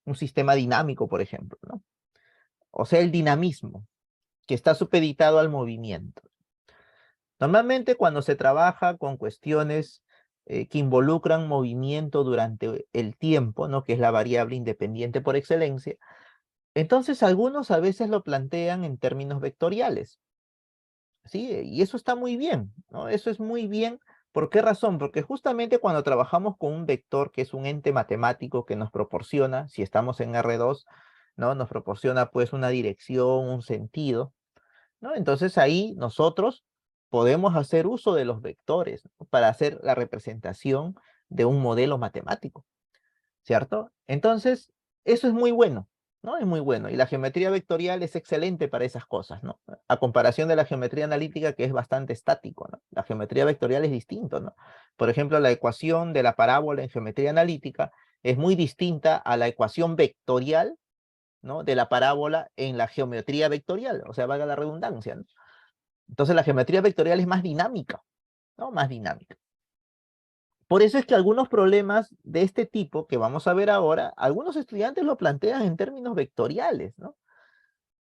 un sistema dinámico, por ejemplo, ¿no? O sea, el dinamismo, que está supeditado al movimiento. Normalmente cuando se trabaja con cuestiones que involucran movimiento durante el tiempo, ¿no? Que es la variable independiente por excelencia, entonces algunos a veces lo plantean en términos vectoriales, ¿sí? Y eso está muy bien, ¿no? Eso es muy bien. ¿Por qué razón? Porque justamente cuando trabajamos con un vector, que es un ente matemático que nos proporciona, si estamos en R2, ¿no? Nos proporciona pues una dirección, un sentido, ¿no? Entonces ahí nosotros podemos hacer uso de los vectores, ¿no? Para hacer la representación de un modelo matemático, ¿cierto? Entonces, eso es muy bueno, ¿no? Es muy bueno. Y la geometría vectorial es excelente para esas cosas, ¿no? A comparación de la geometría analítica, que es bastante estático, ¿no? La geometría vectorial es distinto, ¿no? Por ejemplo, la ecuación de la parábola en geometría analítica es muy distinta a la ecuación vectorial, ¿no? De la parábola en la geometría vectorial, o sea, valga la redundancia, ¿no? Entonces la geometría vectorial es más dinámica, ¿no? Más dinámica. Por eso es que algunos problemas de este tipo que vamos a ver ahora, algunos estudiantes lo plantean en términos vectoriales, ¿no?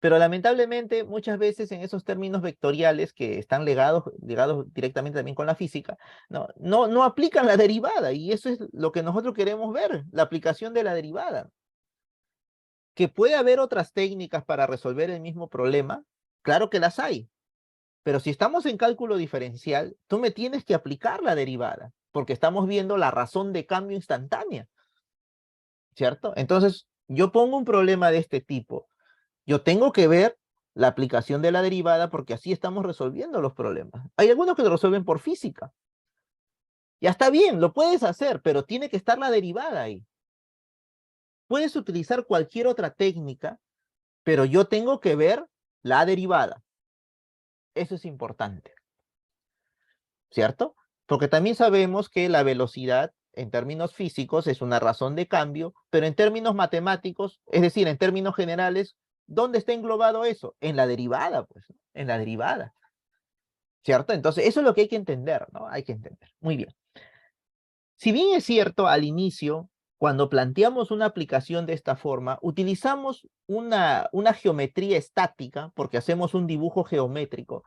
Pero lamentablemente muchas veces en esos términos vectoriales que están ligados directamente también con la física, no aplican la derivada, y eso es lo que nosotros queremos ver, la aplicación de la derivada. Que puede haber otras técnicas para resolver el mismo problema, claro que las hay. Pero si estamos en cálculo diferencial, tú me tienes que aplicar la derivada, porque estamos viendo la razón de cambio instantánea, ¿cierto? Entonces, yo pongo un problema de este tipo, yo tengo que ver la aplicación de la derivada porque así estamos resolviendo los problemas. Hay algunos que lo resuelven por física. Ya está bien, lo puedes hacer, pero tiene que estar la derivada ahí. Puedes utilizar cualquier otra técnica, pero yo tengo que ver la derivada. Eso es importante. ¿Cierto? Porque también sabemos que la velocidad en términos físicos es una razón de cambio, pero en términos matemáticos, es decir, en términos generales, ¿dónde está englobado eso? En la derivada, pues, ¿no? En la derivada, ¿cierto? Entonces, eso es lo que hay que entender, ¿no? Hay que entender. Muy bien. Si bien es cierto, al inicio, cuando planteamos una aplicación de esta forma, utilizamos una geometría estática, porque hacemos un dibujo geométrico,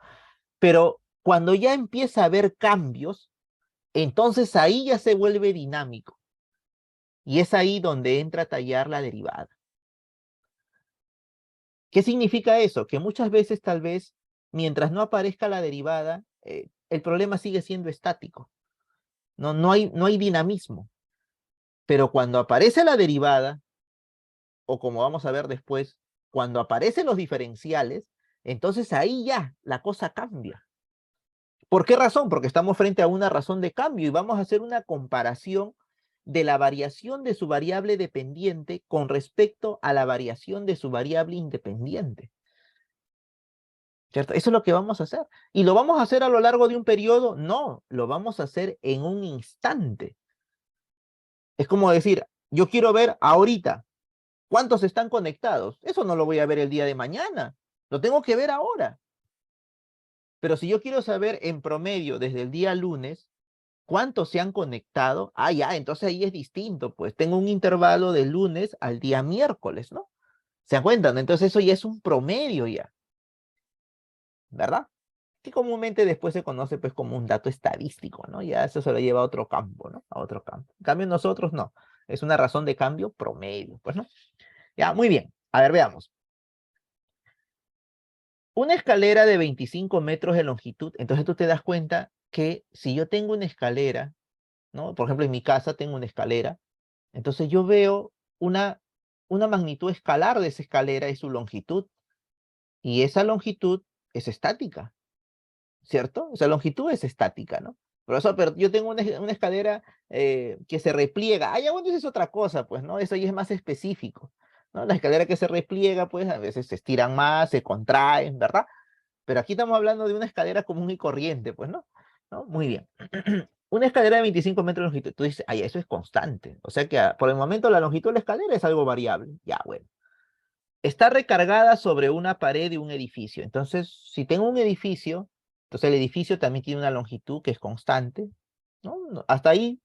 pero cuando ya empieza a haber cambios, entonces ahí ya se vuelve dinámico. Y es ahí donde entra a tallar la derivada. ¿Qué significa eso? Que muchas veces tal vez, mientras no aparezca la derivada, el problema sigue siendo estático. No hay dinamismo. Pero cuando aparece la derivada, o como vamos a ver después, cuando aparecen los diferenciales, entonces ahí ya la cosa cambia. ¿Por qué razón? Porque estamos frente a una razón de cambio y vamos a hacer una comparación de la variación de su variable dependiente con respecto a la variación de su variable independiente. ¿Cierto? Eso es lo que vamos a hacer. ¿Y lo vamos a hacer a lo largo de un periodo? No, lo vamos a hacer en un instante. Es como decir, yo quiero ver ahorita cuántos están conectados. Eso no lo voy a ver el día de mañana. Lo tengo que ver ahora. Pero si yo quiero saber en promedio desde el día lunes, ¿cuántos se han conectado? Ah, ya, entonces ahí es distinto, pues tengo un intervalo de lunes al día miércoles, ¿no? ¿Se acuerdan? Entonces eso ya es un promedio ya, ¿verdad? Que comúnmente después se conoce pues como un dato estadístico, ¿no? Ya eso se lo lleva a otro campo, ¿no? A otro campo. En cambio nosotros no, es una razón de cambio promedio, pues, ¿no? Ya, muy bien. A ver, veamos. Una escalera de 25 metros de longitud, entonces tú te das cuenta que si yo tengo una escalera, ¿no? Por ejemplo, en mi casa tengo una escalera. Entonces yo veo una, una magnitud escalar de esa escalera y su longitud, y esa longitud es estática, ¿cierto? Esa longitud es estática, ¿no? Profesor, pero yo tengo una escalera que se repliega. Ah, ya, bueno, eso es otra cosa, pues, ¿no? Eso ya es más específico, ¿no? La escalera que se repliega, pues, a veces se estiran más, se contraen, ¿verdad? Pero aquí estamos hablando de una escalera común y corriente, pues, ¿no? ¿No? Muy bien. Una escalera de 25 metros de longitud. Tú dices, ay, eso es constante. O sea que por el momento la longitud de la escalera es algo variable. Ya, bueno. Está recargada sobre una pared de un edificio. Entonces, si tengo un edificio, entonces el edificio también tiene una longitud que es constante, ¿no? Hasta ahí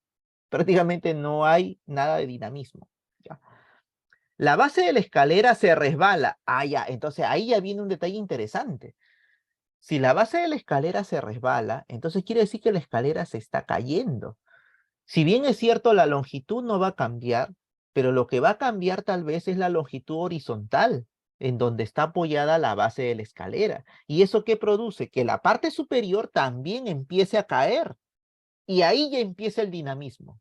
prácticamente no hay nada de dinamismo. ¿Ya? La base de la escalera se resbala. Ah, ya, entonces ahí ya viene un detalle interesante. Si la base de la escalera se resbala, entonces quiere decir que la escalera se está cayendo. Si bien es cierto, la longitud no va a cambiar, pero lo que va a cambiar tal vez es la longitud horizontal, en donde está apoyada la base de la escalera. ¿Y eso qué produce? Que la parte superior también empiece a caer. Y ahí ya empieza el dinamismo.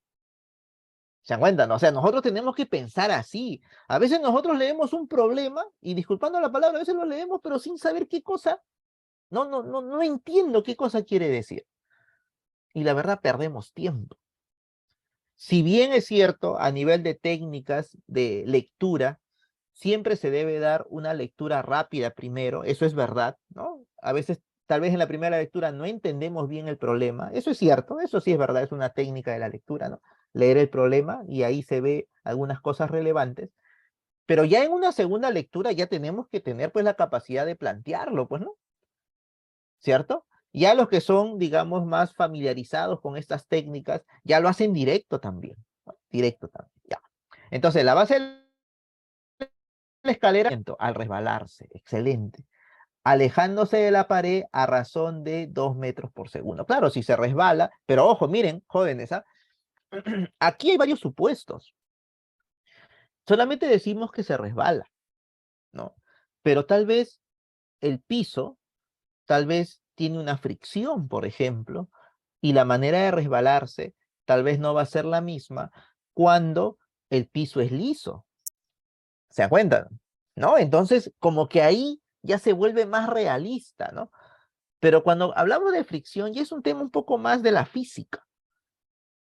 ¿Se dan cuenta? ¿No? O sea, nosotros tenemos que pensar así. A veces nosotros leemos un problema, y disculpando la palabra, a veces lo leemos, pero sin saber qué cosa. No entiendo qué cosa quiere decir. Y la verdad, perdemos tiempo. Si bien es cierto, a nivel de técnicas de lectura, siempre se debe dar una lectura rápida primero, eso es verdad, ¿no? A veces, tal vez en la primera lectura no entendemos bien el problema, eso es cierto, eso sí es verdad, es una técnica de la lectura, ¿no? Leer el problema y ahí se ve algunas cosas relevantes, pero ya en una segunda lectura ya tenemos que tener pues la capacidad de plantearlo, pues, ¿no? ¿Cierto? Ya los que son, digamos, más familiarizados con estas técnicas, ya lo hacen directo también, ¿no? Directo también, ya. Entonces, la base de la escalera al resbalarse, excelente. Alejándose de la pared a razón de 2 metros por segundo. Claro, si se resbala, pero ojo, miren, jóvenes, ¿ah? Aquí hay varios supuestos. Solamente decimos que se resbala, ¿no? Pero tal vez el piso, tal vez tiene una fricción, por ejemplo, y la manera de resbalarse tal vez no va a ser la misma cuando el piso es liso. ¿Se dan cuenta? ¿No? Entonces, como que ahí ya se vuelve más realista, ¿no? Pero cuando hablamos de fricción, ya es un tema un poco más de la física.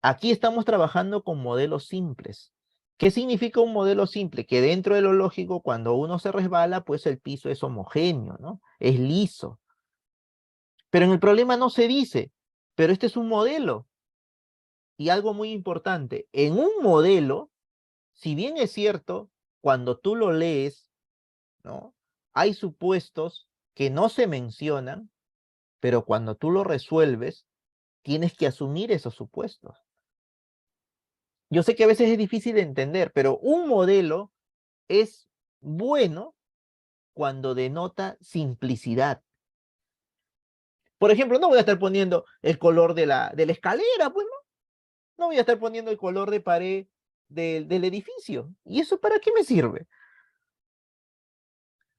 Aquí estamos trabajando con modelos simples. ¿Qué significa un modelo simple? Que dentro de lo lógico, cuando uno se resbala, pues el piso es homogéneo, ¿no? Es liso. Pero en el problema no se dice, pero este es un modelo. Y algo muy importante, en un modelo, si bien es cierto, cuando tú lo lees, ¿no? Hay supuestos que no se mencionan, pero cuando tú lo resuelves, tienes que asumir esos supuestos. Yo sé que a veces es difícil de entender, pero un modelo es bueno cuando denota simplicidad. Por ejemplo, no voy a estar poniendo el color de la escalera, pues no voy a estar poniendo el color de pared del edificio. ¿Y eso para qué me sirve?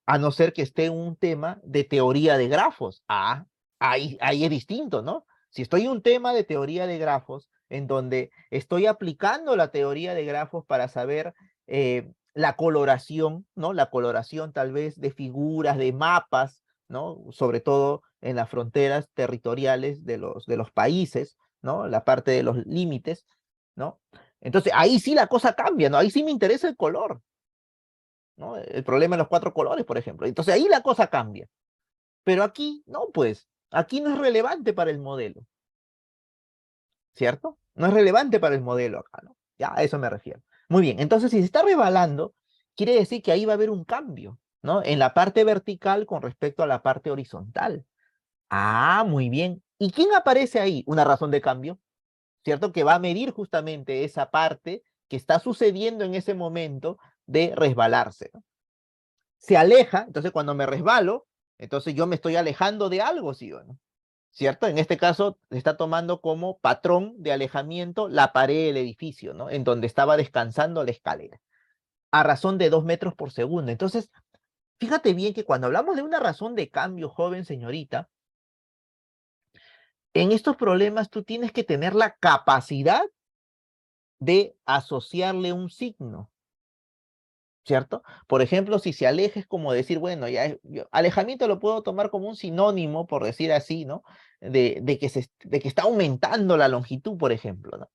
A no ser que esté un tema de teoría de grafos. Ah, ahí es distinto, ¿no? Si estoy en un tema de teoría de grafos, en donde estoy aplicando la teoría de grafos para saber la coloración, ¿no? La coloración tal vez de figuras, de mapas, ¿no? Sobre todo en las fronteras territoriales de los países, ¿no? La parte de los límites, ¿no? Entonces ahí sí la cosa cambia, ¿no? Ahí sí me interesa el color, ¿no? El problema de los 4 colores, por ejemplo. Entonces ahí la cosa cambia. Pero aquí, no, pues, aquí no es relevante para el modelo, ¿cierto? No es relevante para el modelo acá, ¿no? Ya a eso me refiero. Muy bien, entonces si se está rebalando, quiere decir que ahí va a haber un cambio, ¿no? En la parte vertical con respecto a la parte horizontal. Ah, muy bien. ¿Y quién aparece ahí? Una razón de cambio, ¿cierto? Que va a medir justamente esa parte que está sucediendo en ese momento de resbalarse, ¿no? Se aleja, entonces cuando me resbalo, entonces yo me estoy alejando de algo, ¿sí o no? ¿Cierto? En este caso está tomando como patrón de alejamiento la pared del edificio, ¿no? En donde estaba descansando la escalera, a razón de 2 metros por segundo. Entonces, fíjate bien que cuando hablamos de una razón de cambio, joven señorita, en estos problemas tú tienes que tener la capacidad de asociarle un signo. ¿Cierto? Por ejemplo, si se aleja es como decir, bueno, ya alejamiento lo puedo tomar como un sinónimo, por decir así, ¿no? De que está aumentando la longitud, por ejemplo, ¿no?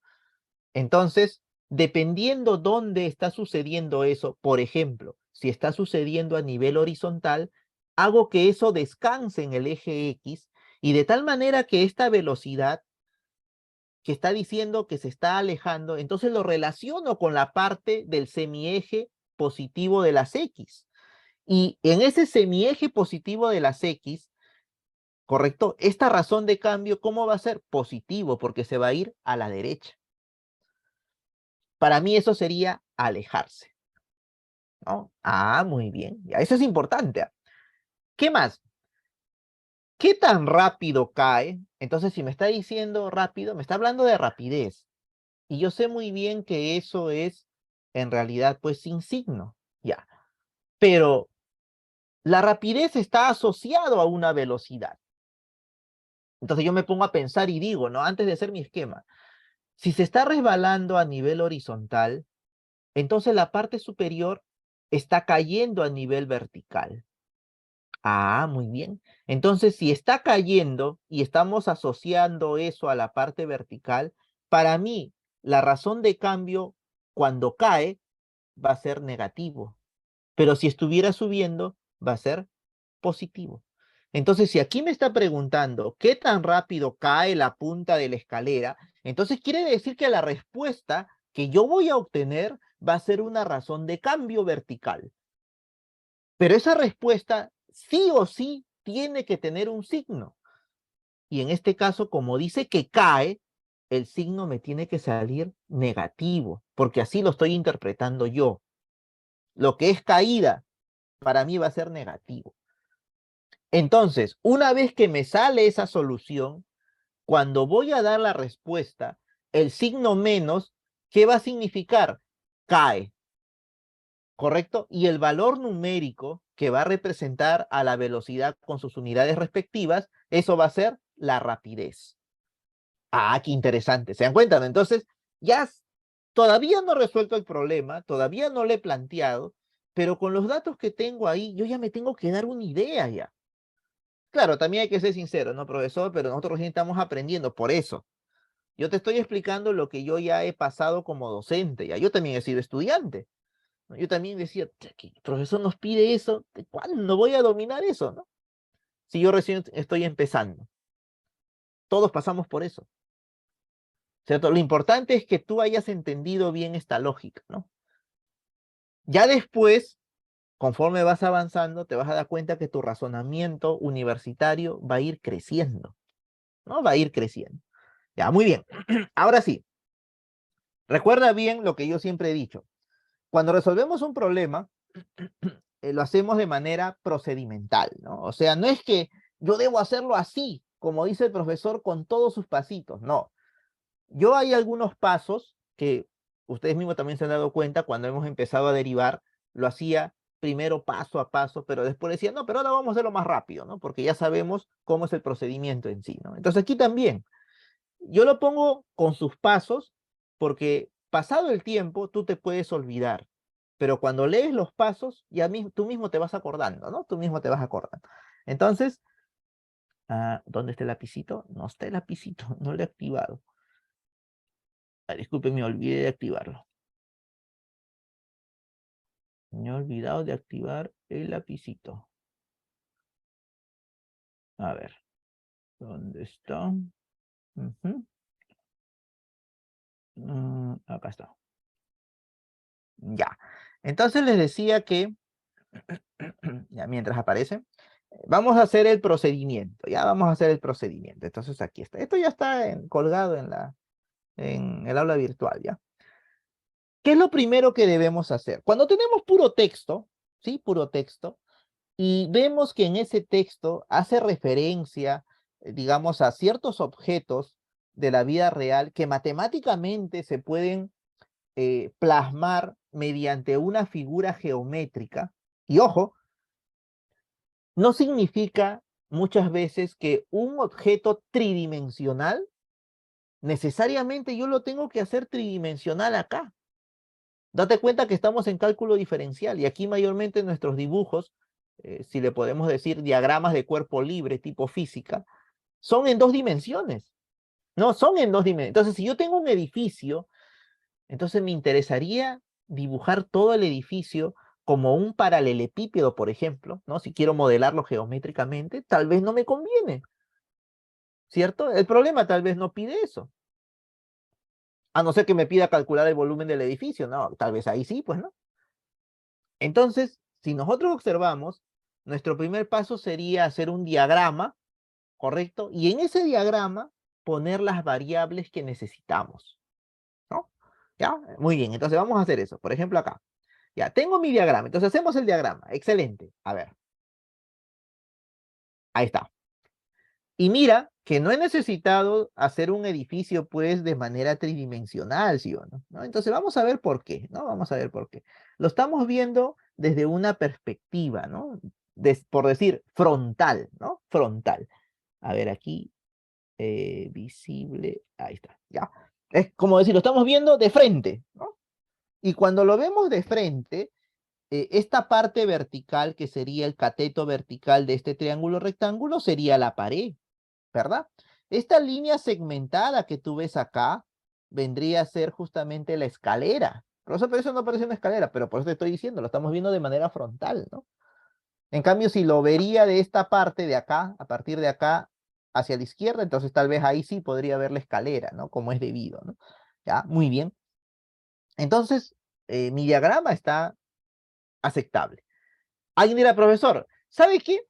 Entonces, dependiendo dónde está sucediendo eso, por ejemplo, si está sucediendo a nivel horizontal, hago que eso descanse en el eje X y de tal manera que esta velocidad que está diciendo que se está alejando, entonces lo relaciono con la parte del semieje positivo de las X. Y en ese semieje positivo de las X, ¿correcto? Esta razón de cambio, ¿cómo va a ser? Positivo, porque se va a ir a la derecha. Para mí eso sería alejarse. ¿no? Ah, muy bien. Ya, eso es importante. ¿Qué más? ¿Qué tan rápido cae? Entonces, si me está diciendo rápido, me está hablando de rapidez. Y yo sé muy bien que eso es, en realidad, pues sin signo. Ya. Pero la rapidez está asociado a una velocidad. Entonces yo me pongo a pensar y digo, ¿no? Antes de hacer mi esquema, si se está resbalando a nivel horizontal, entonces la parte superior está cayendo a nivel vertical. Ah, muy bien. Entonces, si está cayendo y estamos asociando eso a la parte vertical, para mí, la razón de cambio cuando cae va a ser negativo. Pero si estuviera subiendo, va a ser positivo. Entonces, si aquí me está preguntando qué tan rápido cae la punta de la escalera, entonces quiere decir que la respuesta que yo voy a obtener va a ser una razón de cambio vertical. Pero esa respuesta sí o sí tiene que tener un signo. Y en este caso, como dice que cae, el signo me tiene que salir negativo, porque así lo estoy interpretando yo. Lo que es caída, para mí va a ser negativo. Entonces, una vez que me sale esa solución, cuando voy a dar la respuesta, el signo menos, ¿qué va a significar? Cae, ¿correcto? Y el valor numérico que va a representar a la velocidad con sus unidades respectivas, eso va a ser la rapidez. Ah, qué interesante. ¿Se dan cuenta? ¿No? Entonces, ya todavía no he resuelto el problema, todavía no lo he planteado, pero con los datos que tengo ahí, yo ya me tengo que dar una idea ya. Claro, también hay que ser sincero, ¿no, profesor? Pero nosotros recién estamos aprendiendo, por eso. Yo te estoy explicando lo que yo ya he pasado como docente, ya. Yo también he sido estudiante, ¿no? Yo también decía, que el profesor nos pide eso, ¿cuándo voy a dominar eso, no? Si yo recién estoy empezando. Todos pasamos por eso, ¿cierto? Lo importante es que tú hayas entendido bien esta lógica, ¿no? Ya después, conforme vas avanzando, te vas a dar cuenta que tu razonamiento universitario va a ir creciendo, ¿no? Va a ir creciendo. Ya, muy bien. Ahora sí, recuerda bien lo que yo siempre he dicho. Cuando resolvemos un problema, lo hacemos de manera procedimental, ¿no? O sea, no es que yo debo hacerlo así, como dice el profesor, con todos sus pasitos, no. Yo hay algunos pasos que ustedes mismos también se han dado cuenta cuando hemos empezado a derivar, lo hacía primero paso a paso, pero después decía, no, pero ahora vamos a hacerlo más rápido, ¿no? Porque ya sabemos cómo es el procedimiento en sí, ¿no? Entonces aquí también, yo lo pongo con sus pasos porque pasado el tiempo tú te puedes olvidar, pero cuando lees los pasos ya tú mismo te vas acordando, ¿no? Tú mismo te vas acordando. Entonces, ¿dónde está el lapicito? No está el lapicito, no lo he activado. Disculpen, me olvidé de activarlo. Me he olvidado de activar el lapicito. A ver, ¿dónde está? Acá está. Ya. Entonces les decía que, ya mientras aparece, vamos a hacer el procedimiento. Ya vamos a hacer el procedimiento. Entonces aquí está. Esto ya está colgado en el aula virtual, ¿ya? ¿Qué es lo primero que debemos hacer? Cuando tenemos puro texto, ¿sí? Puro texto, y vemos que en ese texto hace referencia, digamos, a ciertos objetos de la vida real que matemáticamente se pueden plasmar mediante una figura geométrica. Y ojo, no significa muchas veces que un objeto tridimensional, necesariamente yo lo tengo que hacer tridimensional acá. Date cuenta que estamos en cálculo diferencial y aquí mayormente nuestros dibujos, si le podemos decir diagramas de cuerpo libre tipo física, son en dos dimensiones. No, son en dos dimensiones. Entonces, si yo tengo un edificio, entonces me interesaría dibujar todo el edificio como un paralelepípedo, por ejemplo, ¿no? Si quiero modelarlo geométricamente, tal vez no me conviene, ¿cierto? El problema tal vez no pide eso. A no ser que me pida calcular el volumen del edificio, no, tal vez ahí sí, pues no. Entonces, si nosotros observamos, nuestro primer paso sería hacer un diagrama, ¿correcto? Y en ese diagrama poner las variables que necesitamos, ¿no? ¿Ya? Muy bien, entonces vamos a hacer eso. Por ejemplo, acá. Ya, tengo mi diagrama. Entonces hacemos el diagrama. Excelente. A ver. Ahí está. Y mira que no he necesitado hacer un edificio pues de manera tridimensional, ¿sí o no? ¿No? Entonces vamos a ver por qué, ¿no? Vamos a ver por qué. Lo estamos viendo desde una perspectiva, ¿no? Por decir, frontal, ¿no? Frontal. A ver aquí, visible, ahí está, ya. Es como decir, lo estamos viendo de frente, ¿no? Y cuando lo vemos de frente, esta parte vertical, que sería el cateto vertical de este triángulo rectángulo, sería la pared, ¿verdad? Esta línea segmentada que tú ves acá vendría a ser justamente la escalera. Pero eso no parece una escalera, pero por eso te estoy diciendo, lo estamos viendo de manera frontal, ¿no? En cambio, si lo vería de esta parte de acá, a partir de acá hacia la izquierda, entonces tal vez ahí sí podría ver la escalera, ¿no? Como es debido, ¿no? Ya, muy bien. Entonces, mi diagrama está aceptable. Alguien dirá, profesor, ¿sabe qué?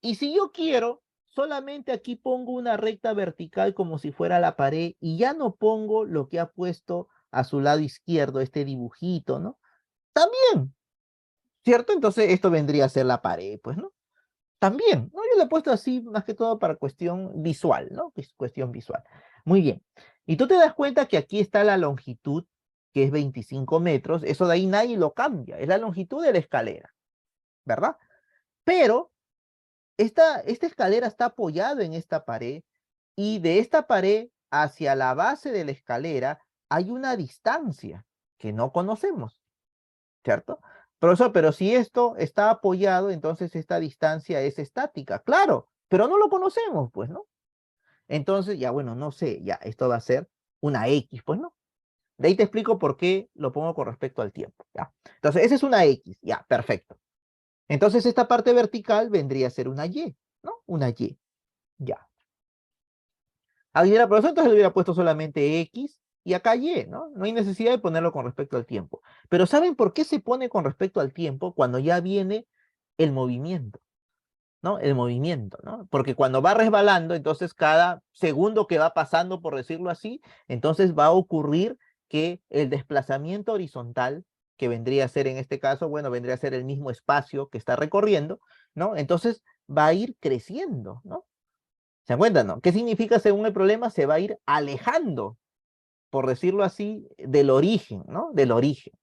Y si yo quiero, solamente aquí pongo una recta vertical como si fuera la pared y ya no pongo lo que ha puesto a su lado izquierdo, este dibujito, ¿no? También, ¿cierto? Entonces esto vendría a ser la pared, pues, ¿no? También, ¿no? Yo le he puesto así más que todo para cuestión visual, ¿no? Es cuestión visual. Muy bien. Y tú te das cuenta que aquí está la longitud, que es 25 metros. Eso de ahí nadie lo cambia. Es la longitud de la escalera, ¿verdad? Pero esta escalera está apoyada en esta pared y de esta pared hacia la base de la escalera hay una distancia que no conocemos, ¿cierto? Profesor, pero si esto está apoyado, entonces esta distancia es estática. Claro, pero no lo conocemos, pues, ¿no? Entonces, ya bueno, no sé, ya esto va a ser una X, pues, ¿no? De ahí te explico por qué lo pongo con respecto al tiempo, ¿ya? Entonces, esa es una X, ya, perfecto. Entonces, esta parte vertical vendría a ser una Y, ¿no? Una Y, ya. Alguien dirá, profesor, entonces le hubiera puesto solamente X y acá Y, ¿no? No hay necesidad de ponerlo con respecto al tiempo. Pero ¿saben por qué se pone con respecto al tiempo cuando ya viene el movimiento? ¿No? El movimiento, ¿no? Porque cuando va resbalando, entonces cada segundo que va pasando, por decirlo así, entonces va a ocurrir que el desplazamiento horizontal, que vendría a ser en este caso, bueno, vendría a ser el mismo espacio que está recorriendo, ¿no? Entonces va a ir creciendo, ¿no? ¿Se dan cuenta, no? ¿Qué significa según el problema? Se va a ir alejando, por decirlo así, del origen, ¿no? Del origen.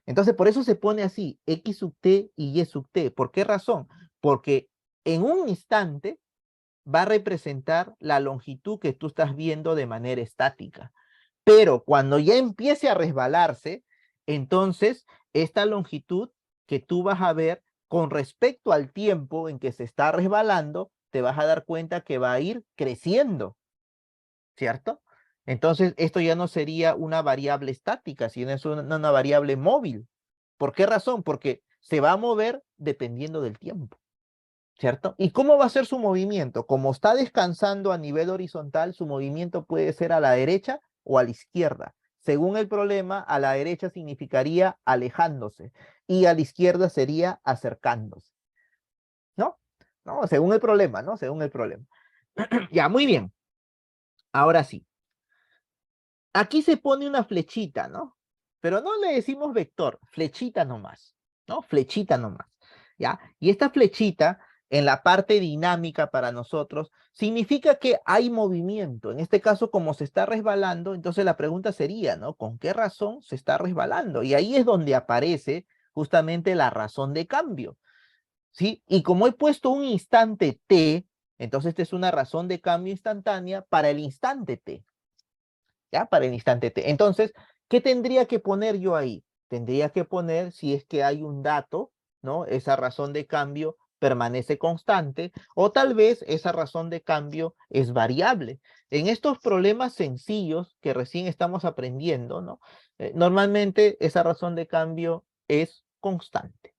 Entonces, por eso se pone así, X sub t y Y sub t. ¿Por qué razón? Porque en un instante va a representar la longitud que tú estás viendo de manera estática. Pero cuando ya empiece a resbalarse, entonces esta longitud que tú vas a ver con respecto al tiempo en que se está resbalando, te vas a dar cuenta que va a ir creciendo, ¿cierto? Entonces, esto ya no sería una variable estática, sino es una variable móvil. ¿Por qué razón? Porque se va a mover dependiendo del tiempo, ¿cierto? ¿Y cómo va a ser su movimiento? Como está descansando a nivel horizontal, su movimiento puede ser a la derecha o a la izquierda. Según el problema, a la derecha significaría alejándose y a la izquierda sería acercándose, ¿no? ¿No? Según el problema, ¿no? Según el problema. Ya, muy bien. Ahora sí. Aquí se pone una flechita, ¿no? Pero no le decimos vector, flechita nomás, ¿no? Flechita nomás, ¿ya? Y esta flechita, en la parte dinámica para nosotros, significa que hay movimiento. En este caso, como se está resbalando, entonces la pregunta sería, ¿no? ¿Con qué razón se está resbalando? Y ahí es donde aparece justamente la razón de cambio, ¿sí? Y como he puesto un instante t, entonces esta es una razón de cambio instantánea para el instante t. ¿Ya? Para el instante t. Entonces, ¿qué tendría que poner yo ahí? Tendría que poner, si es que hay un dato, ¿no? Esa razón de cambio permanece constante, o tal vez esa razón de cambio es variable. En estos problemas sencillos que recién estamos aprendiendo, ¿no? Normalmente esa razón de cambio es constante,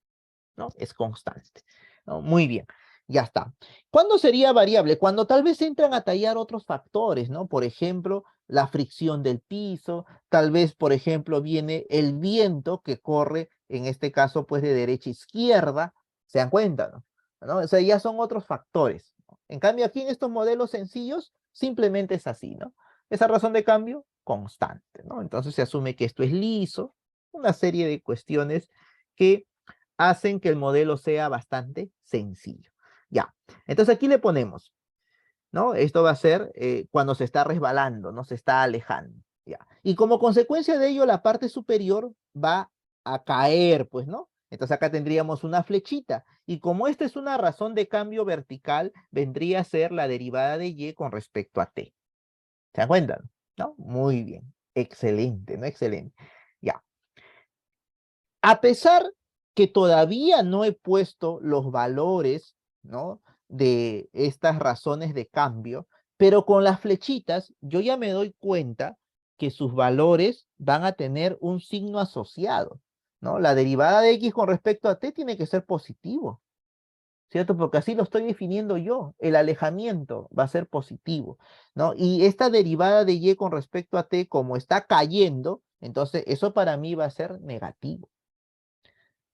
¿no? Es constante, ¿no? Muy bien, ya está. ¿Cuándo sería variable? Cuando tal vez entran a tallar otros factores, ¿no? Por ejemplo, la fricción del piso, tal vez, por ejemplo, viene el viento que corre, en este caso, pues de derecha a izquierda, ¿se dan cuenta, no? ¿No? O sea, ya son otros factores, ¿no? En cambio, aquí en estos modelos sencillos, simplemente es así, ¿no? Esa razón de cambio, constante, ¿no? Entonces se asume que esto es liso, Una serie de cuestiones que hacen que el modelo sea bastante sencillo. Ya, entonces aquí le ponemos, ¿no? Esto va a ser cuando se está resbalando, no se está alejando. ¿Ya? Y como consecuencia de ello, la parte superior va a caer, pues, ¿no? Entonces acá tendríamos una flechita. Y como esta es una razón de cambio vertical, vendría a ser la derivada de y con respecto a t. ¿Se dan cuenta? ¿No? Muy bien. Excelente, ¿no? Excelente. Ya. A pesar que todavía no he puesto los valores, ¿no? De estas razones de cambio, pero con las flechitas yo ya me doy cuenta que sus valores van a tener un signo asociado, ¿no? La derivada de x con respecto a t tiene que ser positivo, ¿cierto? Porque así lo estoy definiendo yo. El alejamiento va a ser positivo, ¿no? Y esta derivada de y con respecto a t, como está cayendo, entonces eso para mí va a ser negativo.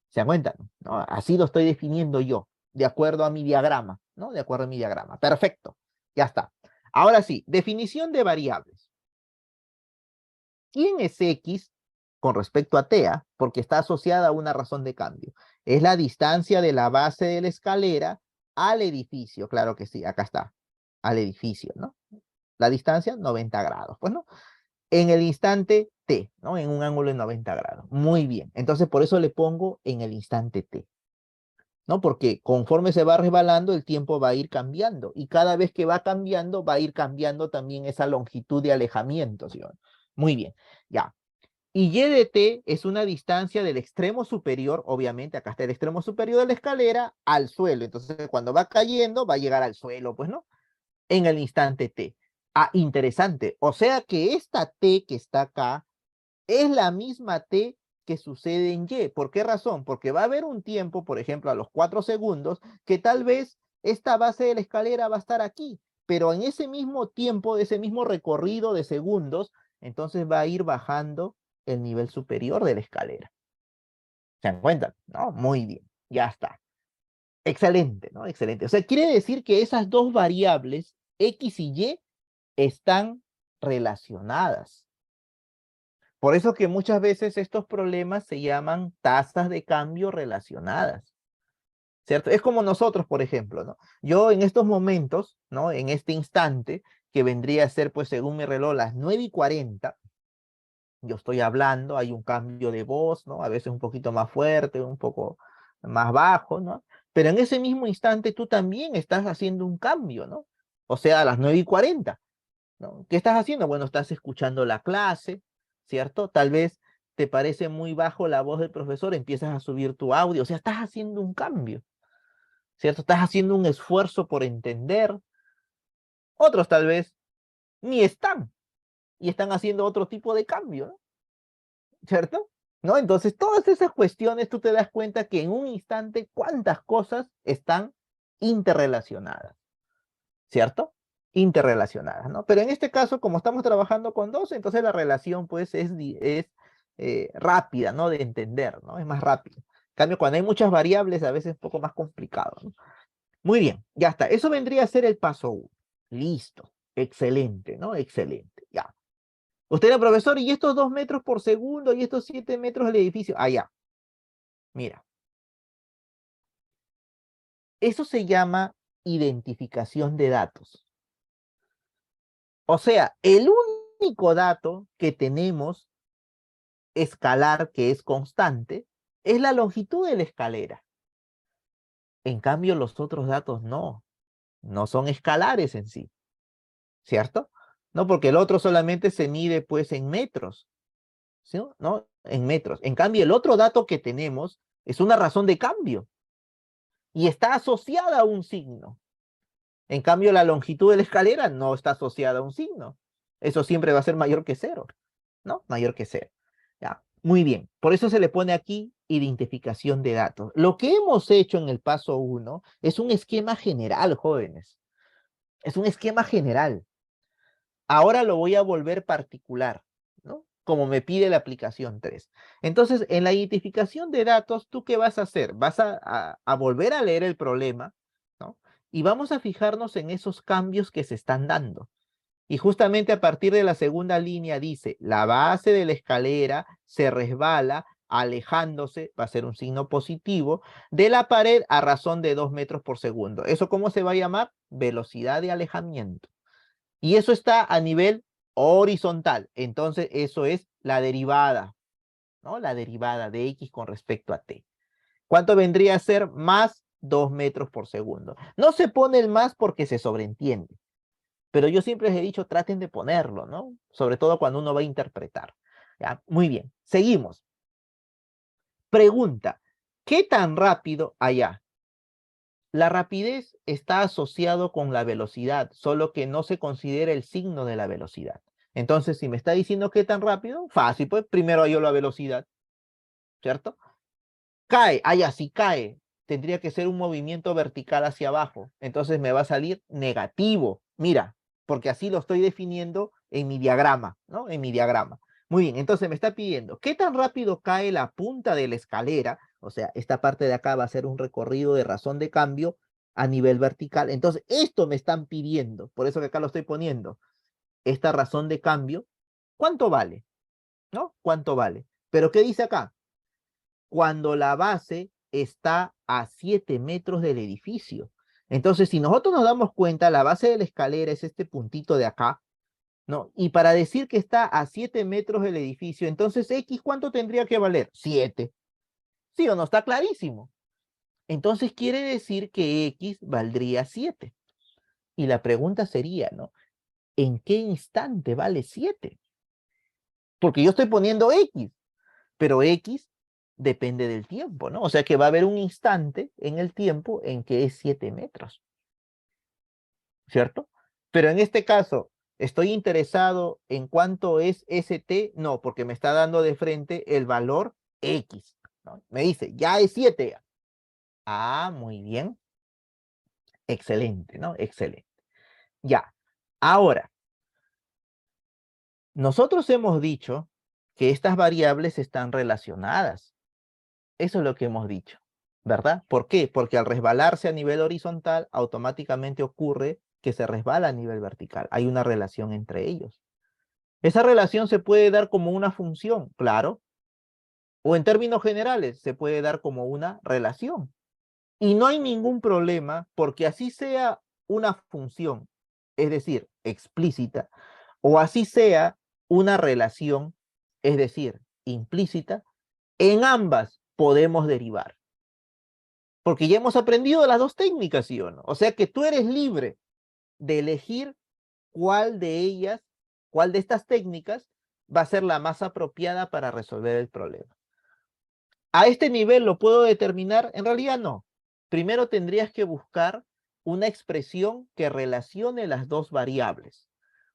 ¿Se dan cuenta? ¿No? Así lo estoy definiendo yo, de acuerdo a mi diagrama, ¿no? De acuerdo a mi diagrama. Perfecto, ya está. Ahora sí, definición de variables. ¿Quién es X con respecto a T? Porque está asociada a una razón de cambio. Es la distancia de la base de la escalera al edificio. Claro que sí, acá está. Al edificio, ¿no? La distancia, 90 grados. Pues, ¿no? En el instante T, ¿no? En un ángulo de 90 grados. Muy bien. Entonces, por eso le pongo en el instante T. ¿No? Porque conforme se va resbalando, el tiempo va a ir cambiando. Y cada vez que va cambiando, va a ir cambiando también esa longitud de alejamiento, ¿sí? Muy bien, ya. Y y de t es una distancia del extremo superior, obviamente, acá está el extremo superior de la escalera, al suelo. Entonces, cuando va cayendo, va a llegar al suelo, pues, ¿no? En el instante t. Ah, interesante. O sea que esta t que está acá es la misma t que sucede en y. ¿Por qué razón? Porque va a haber un tiempo, por ejemplo, a los 4 segundos, que tal vez esta base de la escalera va a estar aquí, pero en ese mismo tiempo, de ese mismo recorrido de segundos, entonces va a ir bajando el nivel superior de la escalera. ¿Se dan cuenta? ¿No? Muy bien, ya está. Excelente, ¿no? Excelente. O sea, quiere decir que esas dos variables, X y Y, están relacionadas. Por eso que muchas veces estos problemas se llaman tasas de cambio relacionadas, ¿cierto? Es como nosotros, por ejemplo, ¿no? Yo en estos momentos, ¿no? En este instante, que vendría a ser, pues, según mi reloj, las 9:40, yo estoy hablando, hay un cambio de voz, ¿no? A veces un poquito más fuerte, un poco más bajo, ¿no? Pero en ese mismo instante tú también estás haciendo un cambio, ¿no? O sea, a las 9:40. ¿No? ¿Qué estás haciendo? Bueno, estás escuchando la clase, ¿cierto? Tal vez te parece muy bajo la voz del profesor, empiezas a subir tu audio, o sea, estás haciendo un cambio, ¿cierto? Estás haciendo un esfuerzo por entender. Otros tal vez ni están y están haciendo otro tipo de cambio, ¿no? ¿Cierto? ¿No? Entonces, todas esas cuestiones tú te das cuenta que en un instante cuántas cosas están interrelacionadas. ¿Cierto? Interrelacionadas, ¿no? Pero en este caso, como estamos trabajando con dos, entonces la relación pues es rápida, ¿no? De entender, ¿no? Es más rápido. En cambio, cuando hay muchas variables, a veces es un poco más complicado, ¿no? Muy bien, ya está. Eso vendría a ser el paso 1. Listo. Excelente, ¿no? Excelente, ya. Usted era profesor, y estos 2 metros por segundo y estos 7 metros del edificio. Ah, ya. Mira. Eso se llama identificación de datos. O sea, el único dato que tenemos escalar que es constante es la longitud de la escalera. En cambio, los otros datos no son escalares en sí, ¿cierto? No, porque el otro solamente se mide pues en metros, ¿sí? ¿No? En metros. En cambio, el otro dato que tenemos es una razón de cambio y está asociada a un signo. En cambio, la longitud de la escalera no está asociada a un signo. Eso siempre va a ser mayor que cero, ¿no? Mayor que cero. Ya, muy bien. Por eso se le pone aquí identificación de datos. Lo que hemos hecho en el paso 1 es un esquema general, jóvenes. Es un esquema general. Ahora lo voy a volver particular, ¿no? Como me pide la aplicación 3. Entonces, en la identificación de datos, ¿tú qué vas a hacer? Vas a volver a leer el problema, ¿no? Y vamos a fijarnos en esos cambios que se están dando. Y justamente a partir de la segunda línea dice, la base de la escalera se resbala alejándose, va a ser un signo positivo, de la pared a razón de 2 metros por segundo. ¿Eso cómo se va a llamar? Velocidad de alejamiento. Y eso está a nivel horizontal. Entonces, eso es la derivada, ¿no? La derivada de x con respecto a t. ¿Cuánto vendría a ser? Más 2 metros por segundo. No se pone el más porque se sobreentiende. Pero yo siempre les he dicho, traten de ponerlo, ¿no? Sobre todo cuando uno va a interpretar. ¿Ya? Muy bien, seguimos. Pregunta, ¿qué tan rápido allá? La rapidez está asociado con la velocidad, solo que no se considera el signo de la velocidad. Entonces, si me está diciendo qué tan rápido, fácil, pues primero hallo la velocidad, ¿cierto? Cae, allá si cae, tendría que ser un movimiento vertical hacia abajo. Entonces me va a salir negativo. Mira, porque así lo estoy definiendo en mi diagrama, ¿no? En mi diagrama. Muy bien, entonces me está pidiendo, ¿qué tan rápido cae la punta de la escalera? O sea, esta parte de acá va a ser un recorrido de razón de cambio a nivel vertical. Entonces, esto me están pidiendo, por eso que acá lo estoy poniendo. Esta razón de cambio, ¿cuánto vale? ¿No? ¿Cuánto vale? Pero ¿qué dice acá? Cuando la base está a 7 metros del edificio. Entonces, si nosotros nos damos cuenta, la base de la escalera es este puntito de acá, ¿no? Y para decir que está a 7 metros del edificio, entonces X, ¿cuánto tendría que valer? 7. ¿Sí o no? Está clarísimo. Entonces quiere decir que X valdría 7. Y la pregunta sería, ¿no? ¿En qué instante vale 7? Porque yo estoy poniendo X, pero X depende del tiempo, ¿no? O sea que va a haber un instante en el tiempo en que es 7 metros, ¿cierto? Pero en este caso, ¿estoy interesado en cuánto es ST? No, porque me está dando de frente el valor X, ¿no? Me dice, ya es 7. Ah, muy bien. Excelente, ¿no? Excelente. Ya. Ahora, nosotros hemos dicho que estas variables están relacionadas. Eso es lo que hemos dicho, ¿verdad? ¿Por qué? Porque al resbalarse a nivel horizontal, automáticamente ocurre que se resbala a nivel vertical. Hay una relación entre ellos. Esa relación se puede dar como una función, claro, o en términos generales se puede dar como una relación. Y no hay ningún problema porque así sea una función, es decir, explícita, o así sea una relación, es decir, implícita, en ambas podemos derivar. Porque ya hemos aprendido las dos técnicas, ¿sí o no? O sea que tú eres libre de elegir cuál de ellas, cuál de estas técnicas va a ser la más apropiada para resolver el problema. ¿A este nivel lo puedo determinar? En realidad no. Primero tendrías que buscar una expresión que relacione las dos variables.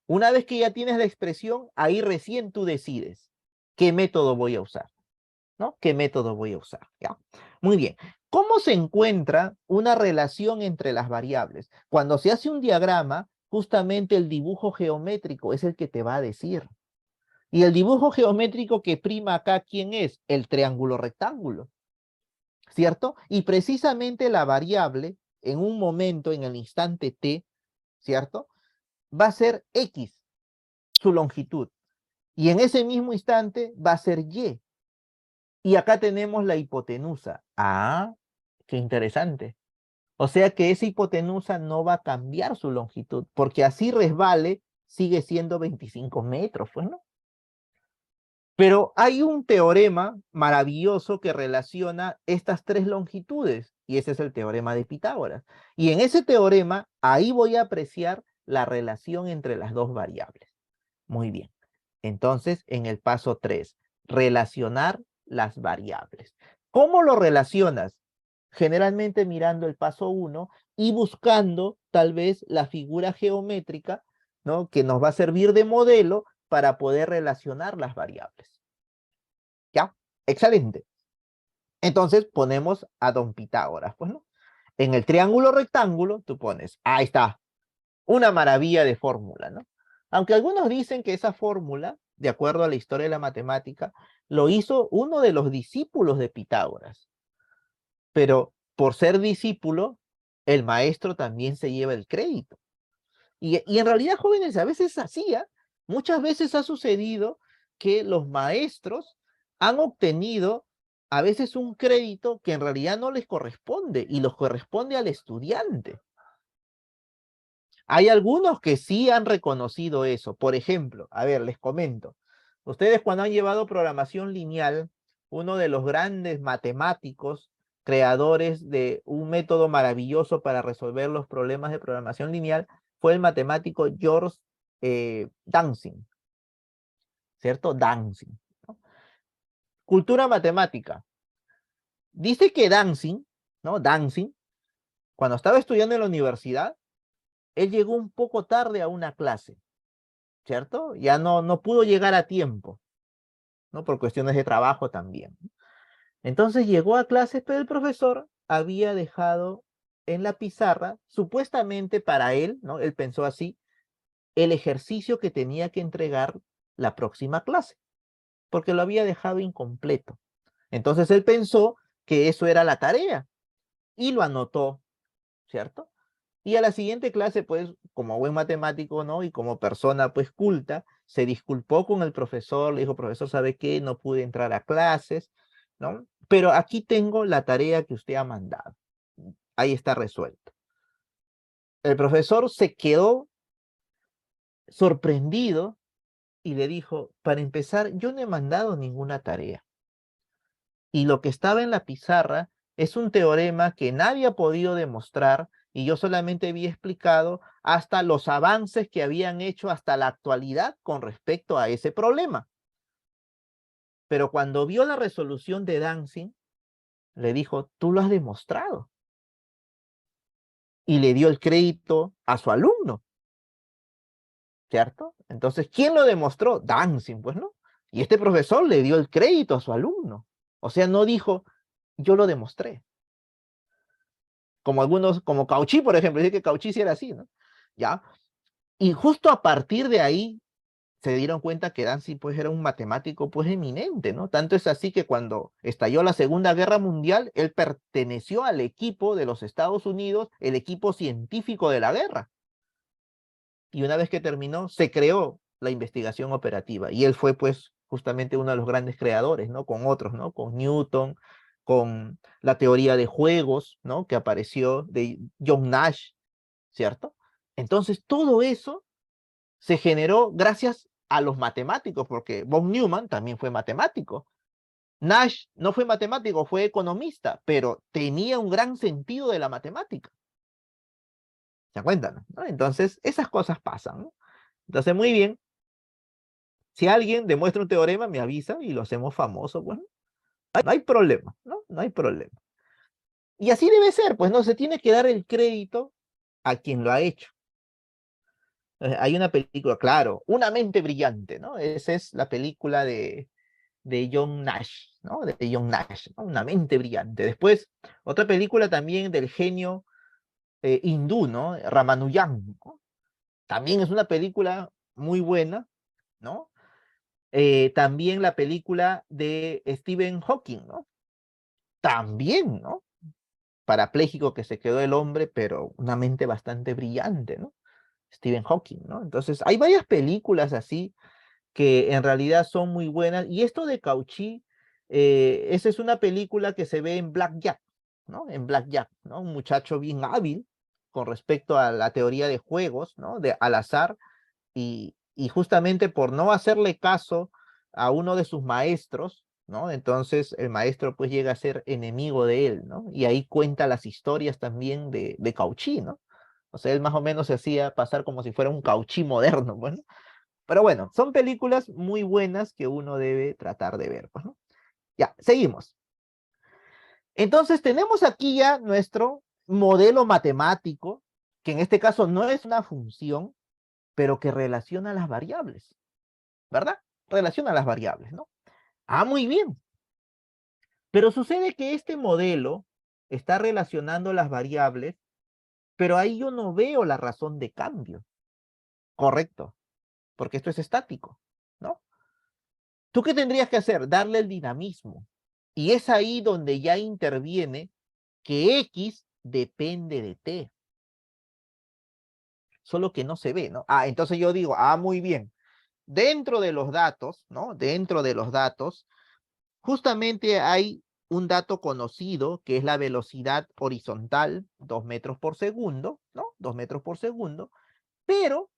Una vez que ya tienes la expresión, ahí recién tú decides qué método voy a usar, ¿no? ¿Qué método voy a usar? ¿Ya? Muy bien. ¿Cómo se encuentra una relación entre las variables? Cuando se hace un diagrama, justamente el dibujo geométrico es el que te va a decir. Y el dibujo geométrico que prima acá, ¿quién es? El triángulo rectángulo, ¿cierto? Y precisamente la variable, en un momento, en el instante t, ¿cierto? Va a ser x, su longitud. Y en ese mismo instante va a ser y. Y acá tenemos la hipotenusa. Ah, qué interesante. O sea que esa hipotenusa no va a cambiar su longitud, porque así resbale, sigue siendo 25 metros, pues, ¿no? Pero hay un teorema maravilloso que relaciona estas tres longitudes, y ese es el teorema de Pitágoras. Y en ese teorema, ahí voy a apreciar la relación entre las dos variables. Muy bien. Entonces, en el paso 3, relacionar las variables. ¿Cómo lo relacionas? Generalmente mirando el paso 1 y buscando tal vez la figura geométrica, ¿no? Que nos va a servir de modelo para poder relacionar las variables. ¿Ya? Excelente. Entonces ponemos a don Pitágoras, pues, ¿no? En el triángulo rectángulo, tú pones, ahí está, una maravilla de fórmula, ¿no? Aunque algunos dicen que esa fórmula, de acuerdo a la historia de la matemática, lo hizo uno de los discípulos de Pitágoras. Pero por ser discípulo, el maestro también se lleva el crédito. Y en realidad, jóvenes, a veces así, ¿eh? Muchas veces ha sucedido que los maestros han obtenido a veces un crédito que en realidad no les corresponde y los corresponde al estudiante. Hay algunos que sí han reconocido eso. Por ejemplo, a ver, les comento. Ustedes cuando han llevado programación lineal, uno de los grandes matemáticos, creadores de un método maravilloso para resolver los problemas de programación lineal, fue el matemático George Dantzig, ¿cierto? Dantzig, ¿no? Cultura matemática. Dice que Dantzig, ¿no? Dantzig, cuando estaba estudiando en la universidad, él llegó un poco tarde a una clase, ¿cierto? Ya no pudo llegar a tiempo, ¿no? Por cuestiones de trabajo también. Entonces llegó a clases, pero el profesor había dejado en la pizarra, supuestamente para él, ¿no? Él pensó así, el ejercicio que tenía que entregar la próxima clase, porque lo había dejado incompleto. Entonces él pensó que eso era la tarea y lo anotó, ¿cierto? Y a la siguiente clase, pues, como buen matemático, ¿no? Y como persona, pues, culta, se disculpó con el profesor, le dijo, profesor, ¿sabe qué? No pude entrar a clases, ¿no? Pero aquí tengo la tarea que usted ha mandado. Ahí está resuelto. El profesor se quedó sorprendido y le dijo, para empezar, yo no he mandado ninguna tarea. Y lo que estaba en la pizarra es un teorema que nadie ha podido demostrar y yo solamente había explicado hasta los avances que habían hecho hasta la actualidad con respecto a ese problema. Pero cuando vio la resolución de Dantzig, le dijo, tú lo has demostrado. Y le dio el crédito a su alumno, ¿cierto? Entonces, ¿quién lo demostró? Dantzig, pues, ¿no? Y este profesor le dio el crédito a su alumno. O sea, no dijo, yo lo demostré. Como algunos, como Cauchy, por ejemplo, dice que Cauchy sí era así, ¿no? ¿Ya? Y justo a partir de ahí se dieron cuenta que Dantzig pues era un matemático pues eminente, ¿no? Tanto es así que cuando estalló la Segunda Guerra Mundial, él perteneció al equipo de los Estados Unidos, el equipo científico de la guerra. Y una vez que terminó, se creó la investigación operativa. Y él fue pues justamente uno de los grandes creadores, ¿no? Con otros, ¿no? Con Newton, con la teoría de juegos, ¿no? Que apareció de John Nash, ¿cierto? Entonces, todo eso se generó gracias a los matemáticos, porque von Neumann también fue matemático. Nash no fue matemático, fue economista, pero tenía un gran sentido de la matemática. ¿Se cuentan? ¿No? Entonces, esas cosas pasan, ¿no? Entonces, muy bien. Si alguien demuestra un teorema, me avisa y lo hacemos famoso, bueno, no hay problema, ¿no? No hay problema. Y así debe ser, pues no, se tiene que dar el crédito a quien lo ha hecho. Hay una película, claro, Una mente brillante, ¿no? Esa es la película de John Nash, ¿no? De John Nash, ¿no? Una mente brillante. Después, otra película también del genio hindú, ¿no? Ramanujan, ¿no? También es una película muy buena, ¿no? También la película de Stephen Hawking, ¿no? También, ¿no? Parapléjico que se quedó el hombre, pero una mente bastante brillante, ¿no? Stephen Hawking, ¿no? Entonces, hay varias películas así que en realidad son muy buenas. Y esto de Cauchy, esa es una película que se ve en Blackjack, ¿no? En Blackjack, ¿no? Un muchacho bien hábil con respecto a la teoría de juegos, ¿no? De al azar, y justamente por no hacerle caso a uno de sus maestros, ¿no? Entonces el maestro pues llega a ser enemigo de él, ¿no? Y ahí cuenta las historias también de Cauchy, ¿no? O sea, él más o menos se hacía pasar como si fuera un Cauchy moderno, bueno. Pero bueno, son películas muy buenas que uno debe tratar de ver, pues, ¿no? Ya, seguimos. Entonces tenemos aquí ya nuestro modelo matemático, que en este caso no es una función, pero que relaciona las variables, ¿verdad? Relaciona las variables, ¿no? Ah, muy bien. Pero sucede que este modelo está relacionando las variables, pero ahí yo no veo la razón de cambio. Correcto, porque esto es estático, ¿no? ¿Tú qué tendrías que hacer? Darle el dinamismo. Y es ahí donde ya interviene que X depende de T. Solo que no se ve, ¿no? Ah, entonces yo digo, ah, muy bien. Dentro de los datos, ¿no? Dentro de los datos, justamente hay un dato conocido que es la velocidad horizontal, 2 metros por segundo, ¿no? 2 metros por segundo, pero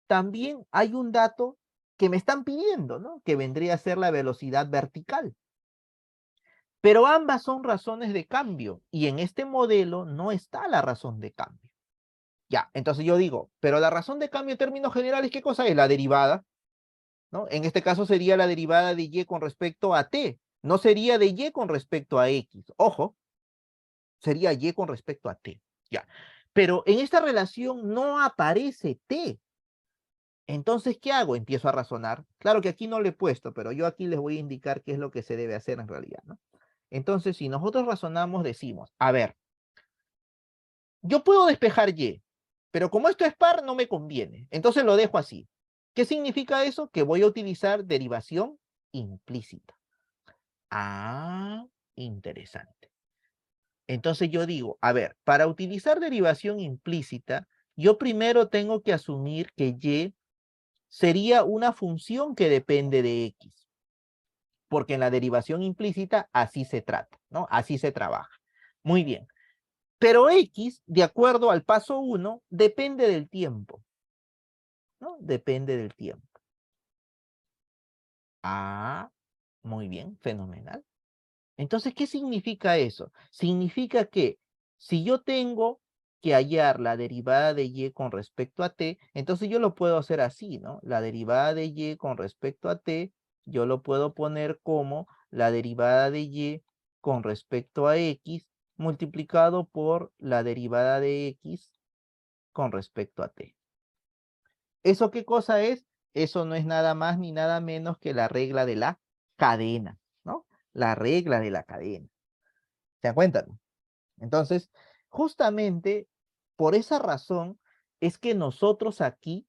también hay un dato que me están pidiendo, ¿no? Que vendría a ser la velocidad vertical. Pero ambas son razones de cambio y en este modelo no está la razón de cambio. Ya, entonces yo digo, pero la razón de cambio en términos generales, ¿qué cosa es? La derivada, ¿no? En este caso sería la derivada de y con respecto a t, no sería de y con respecto a x. Ojo, sería y con respecto a t. Ya, pero en esta relación no aparece t. Entonces, ¿qué hago? Empiezo a razonar. Claro que aquí no le he puesto, pero yo aquí les voy a indicar qué es lo que se debe hacer en realidad, ¿no? Entonces, si nosotros razonamos, decimos, a ver, yo puedo despejar y, pero como esto es par, no me conviene. Entonces lo dejo así. ¿Qué significa eso? Que voy a utilizar derivación implícita. Ah, interesante. Entonces yo digo, a ver, para utilizar derivación implícita, yo primero tengo que asumir que y sería una función que depende de x, porque en la derivación implícita así se trata, ¿no? Así se trabaja. Muy bien. Pero x, de acuerdo al paso 1, depende del tiempo, ¿no? Depende del tiempo. Ah, muy bien, fenomenal. Entonces, ¿qué significa eso? Significa que si yo tengo que hallar la derivada de y con respecto a t, entonces yo lo puedo hacer así, ¿no? La derivada de y con respecto a t, yo lo puedo poner como la derivada de y con respecto a x multiplicado por la derivada de x con respecto a t. ¿Eso qué cosa es? Eso no es nada más ni nada menos que la regla de la cadena, ¿no? La regla de la cadena. ¿Se dan cuenta? Entonces, justamente por esa razón es que nosotros aquí,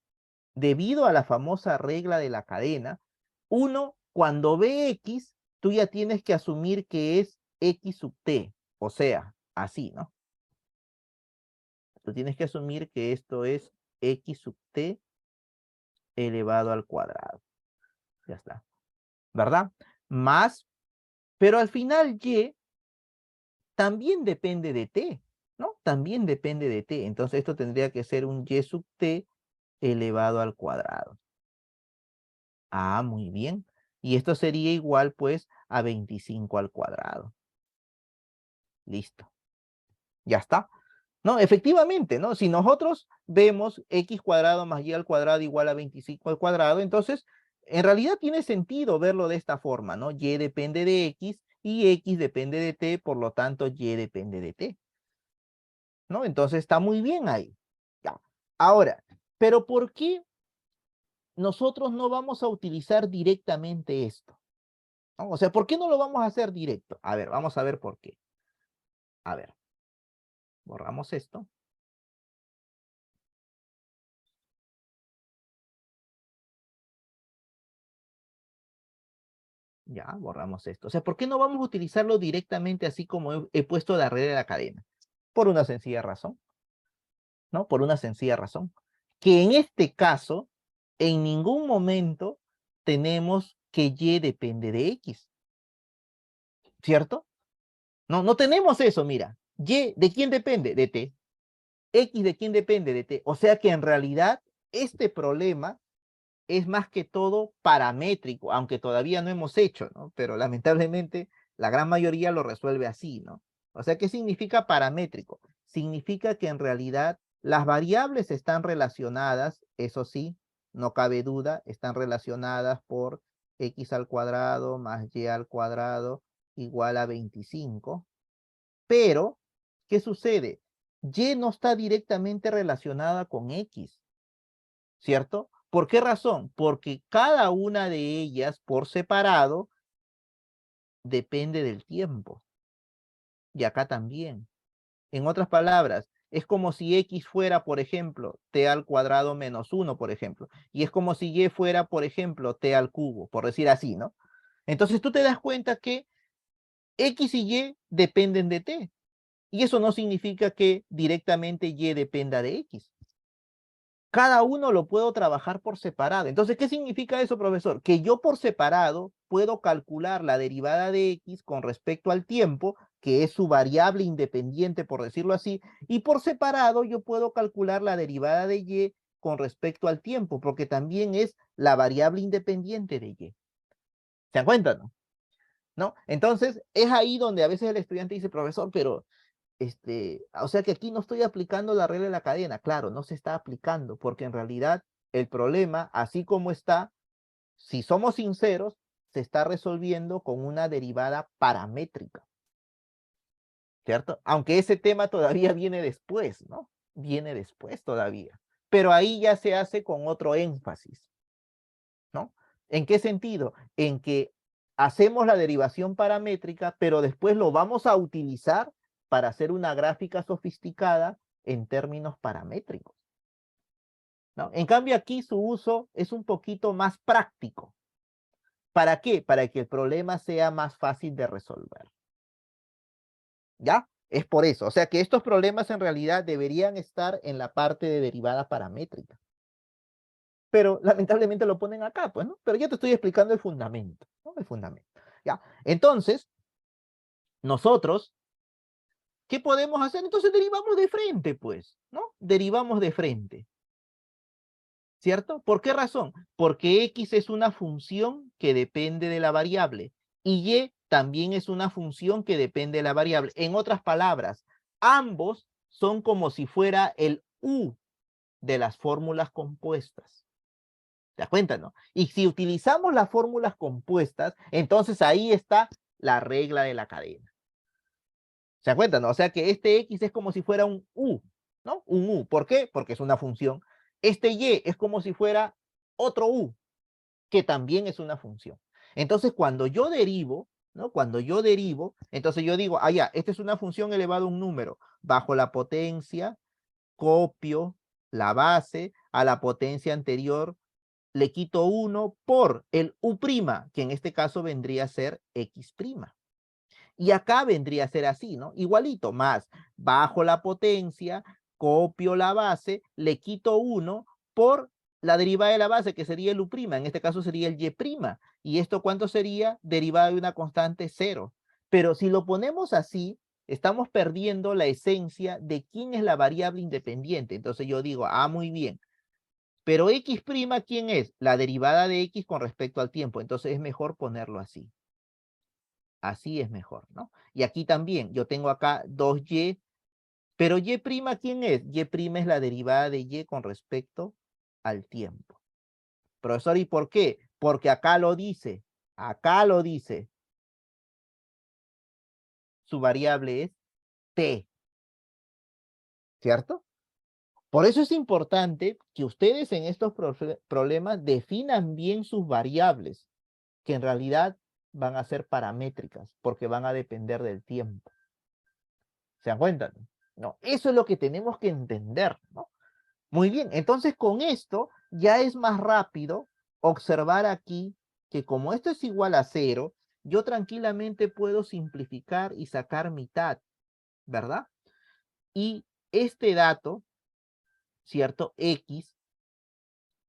debido a la famosa regla de la cadena, uno, cuando ve x, tú ya tienes que asumir que es x sub t, o sea, así, ¿no? Tú tienes que asumir que esto es x sub t elevado al cuadrado. Ya está, ¿verdad? Más, pero al final y también depende de t, ¿no? También depende de t. Entonces esto tendría que ser un y sub t elevado al cuadrado. Ah, muy bien. Y esto sería igual pues a 25 al cuadrado. Listo. Ya está. No, efectivamente, ¿no? Si nosotros vemos x cuadrado más y al cuadrado igual a 25 al cuadrado, entonces en realidad tiene sentido verlo de esta forma, ¿no? Y depende de x y x depende de t, por lo tanto y depende de t, ¿no? Entonces está muy bien ahí. Ya. Ahora, pero ¿por qué nosotros no vamos a utilizar directamente esto? ¿No? O sea, ¿por qué no lo vamos a hacer directo? A ver, vamos a ver por qué. A ver, borramos esto. Ya, borramos esto. O sea, ¿por qué no vamos a utilizarlo directamente así como he puesto la red de la cadena? Por una sencilla razón, ¿no? Por una sencilla razón. Que en este caso, en ningún momento tenemos que y depende de x, ¿cierto? No, no tenemos eso, mira. Y, ¿de quién depende? De t. X, ¿de quién depende? De t. O sea que en realidad este problema es más que todo paramétrico, aunque todavía no hemos hecho, ¿no? Pero lamentablemente la gran mayoría lo resuelve así, ¿no? O sea, ¿qué significa paramétrico? Significa que en realidad las variables están relacionadas, eso sí, no cabe duda, están relacionadas por x al cuadrado más y al cuadrado igual a 25, pero, ¿qué sucede? Y no está directamente relacionada con x, ¿cierto? ¿Por qué razón? Porque cada una de ellas por separado depende del tiempo. Y acá también. En otras palabras, es como si x fuera, por ejemplo, t al cuadrado menos 1, por ejemplo. Y es como si y fuera, por ejemplo, t al cubo, por decir así, ¿no? Entonces tú te das cuenta que x y y dependen de t. Y eso no significa que directamente y dependa de x. Cada uno lo puedo trabajar por separado. Entonces, ¿qué significa eso, profesor? Que yo por separado puedo calcular la derivada de x con respecto al tiempo, que es su variable independiente, por decirlo así, y por separado yo puedo calcular la derivada de y con respecto al tiempo, porque también es la variable independiente de y. ¿Se dan cuenta, no? ¿No? Entonces, es ahí donde a veces el estudiante dice, profesor, pero o sea que aquí no estoy aplicando la regla de la cadena. Claro, no se está aplicando, porque en realidad el problema, así como está, si somos sinceros, se está resolviendo con una derivada paramétrica, ¿cierto? Aunque ese tema todavía viene después, ¿no? Viene después todavía. Pero ahí ya se hace con otro énfasis, ¿no? ¿En qué sentido? En que hacemos la derivación paramétrica, pero después lo vamos a utilizar para hacer una gráfica sofisticada en términos paramétricos, ¿no? En cambio aquí su uso es un poquito más práctico. ¿Para qué? Para que el problema sea más fácil de resolver. ¿Ya? Es por eso. O sea que estos problemas en realidad deberían estar en la parte de derivada paramétrica. Pero lamentablemente lo ponen acá, pues, ¿no? Pero ya te estoy explicando el fundamento, ¿no? El fundamento, ¿ya? Entonces, nosotros, ¿qué podemos hacer? Entonces derivamos de frente, pues, ¿no? Derivamos de frente, ¿cierto? ¿Por qué razón? Porque x es una función que depende de la variable y y también es una función que depende de la variable. En otras palabras, ambos son como si fuera el u de las fórmulas compuestas. ¿Te das cuenta, no? Y si utilizamos las fórmulas compuestas, entonces ahí está la regla de la cadena. ¿Se dan cuenta, no? O sea que este x es como si fuera un u, ¿no? Un u. ¿Por qué? Porque es una función. Este y es como si fuera otro u, que también es una función. Entonces, cuando yo derivo, ¿no? Cuando yo derivo, entonces yo digo, ya, esta es una función elevada a un número. Bajo la potencia, copio la base a la potencia anterior, le quito 1 por el u', que en este caso vendría a ser x'. Y acá vendría a ser así, ¿no? Igualito, más bajo la potencia, copio la base, le quito 1 por la derivada de la base, que sería el u', en este caso sería el y'. ¿Y esto cuánto sería? Derivada de una constante 0. Pero si lo ponemos así, estamos perdiendo la esencia de quién es la variable independiente. Entonces yo digo, muy bien. Pero x', ¿quién es? La derivada de x con respecto al tiempo. Entonces es mejor ponerlo así. Así es mejor, ¿no? Y aquí también, yo tengo acá 2y, pero y', ¿quién es? Y' es la derivada de y con respecto al tiempo. Profesor, ¿y por qué? Porque acá lo dice, su variable es t, ¿cierto? Por eso es importante que ustedes en estos problemas definan bien sus variables, que en realidad van a ser paramétricas, porque van a depender del tiempo. ¿Se dan cuenta? No, eso es lo que tenemos que entender, ¿no? Muy bien, entonces con esto ya es más rápido observar aquí que como esto es igual a 0, yo tranquilamente puedo simplificar y sacar mitad, ¿verdad? Y este dato, ¿cierto? X,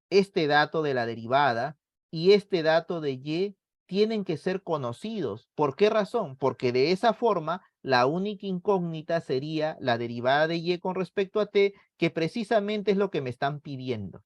este dato de la derivada y este dato de y tienen que ser conocidos. ¿Por qué razón? Porque de esa forma la única incógnita sería la derivada de y con respecto a t, que precisamente es lo que me están pidiendo.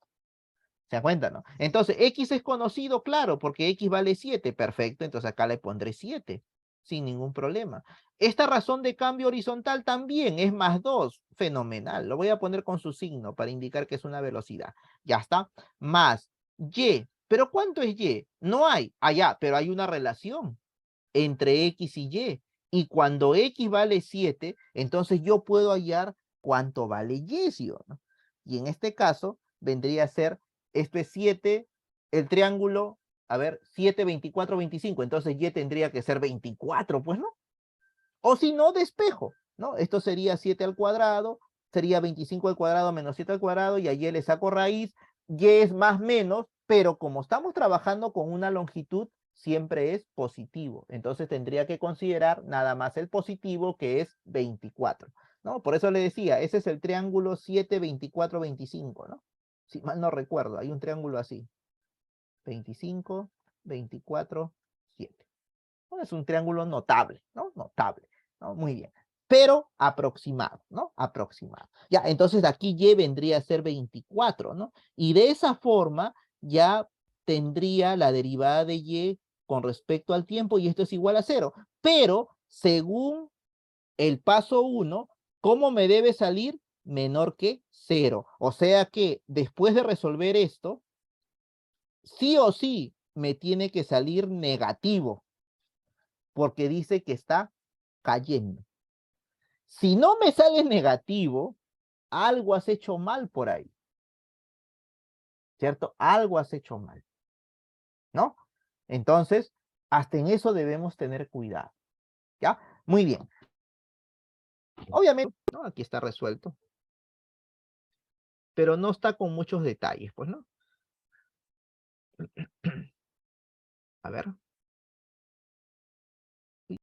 ¿Se dan cuenta, no? Entonces, x es conocido, claro, porque x vale 7, perfecto, entonces acá le pondré 7, sin ningún problema. Esta razón de cambio horizontal también es más 2, fenomenal, lo voy a poner con su signo para indicar que es una velocidad, ya está, más y, pero ¿cuánto es y? No hay, allá, pero hay una relación entre x y, y cuando x vale 7, entonces yo puedo hallar cuánto vale y, ¿sí o no? Y en este caso vendría a ser, esto es 7, el triángulo, a ver, 7, 24, 25, entonces y tendría que ser 24, pues, ¿no? O si no, despejo, ¿no? Esto sería 7 al cuadrado, sería 25 al cuadrado menos 7 al cuadrado, y allí le saco raíz, y es más menos, pero como estamos trabajando con una longitud, siempre es positivo. Entonces tendría que considerar nada más el positivo, que es 24, ¿no? Por eso le decía, ese es el triángulo 7, 24, 25, ¿no? Si mal no recuerdo, hay un triángulo así. 25, 24, 7. Bueno, es un triángulo notable, ¿no? Notable, ¿no? Muy bien. Pero aproximado, ¿no? Aproximado. Ya, entonces aquí Y vendría a ser 24, ¿no? Y de esa forma ya tendría la derivada de Y con respecto al tiempo y esto es igual a 0. Pero según el paso 1, ¿cómo me debe salir? Menor que 0. O sea que después de resolver esto, sí o sí me tiene que salir negativo, porque dice que está cayendo. Si no me sale negativo, algo has hecho mal por ahí, ¿cierto? Algo has hecho mal, ¿no? Entonces, hasta en eso debemos tener cuidado, ¿ya? Muy bien. Obviamente, ¿no? Aquí está resuelto, pero no está con muchos detalles, pues, ¿no? A ver.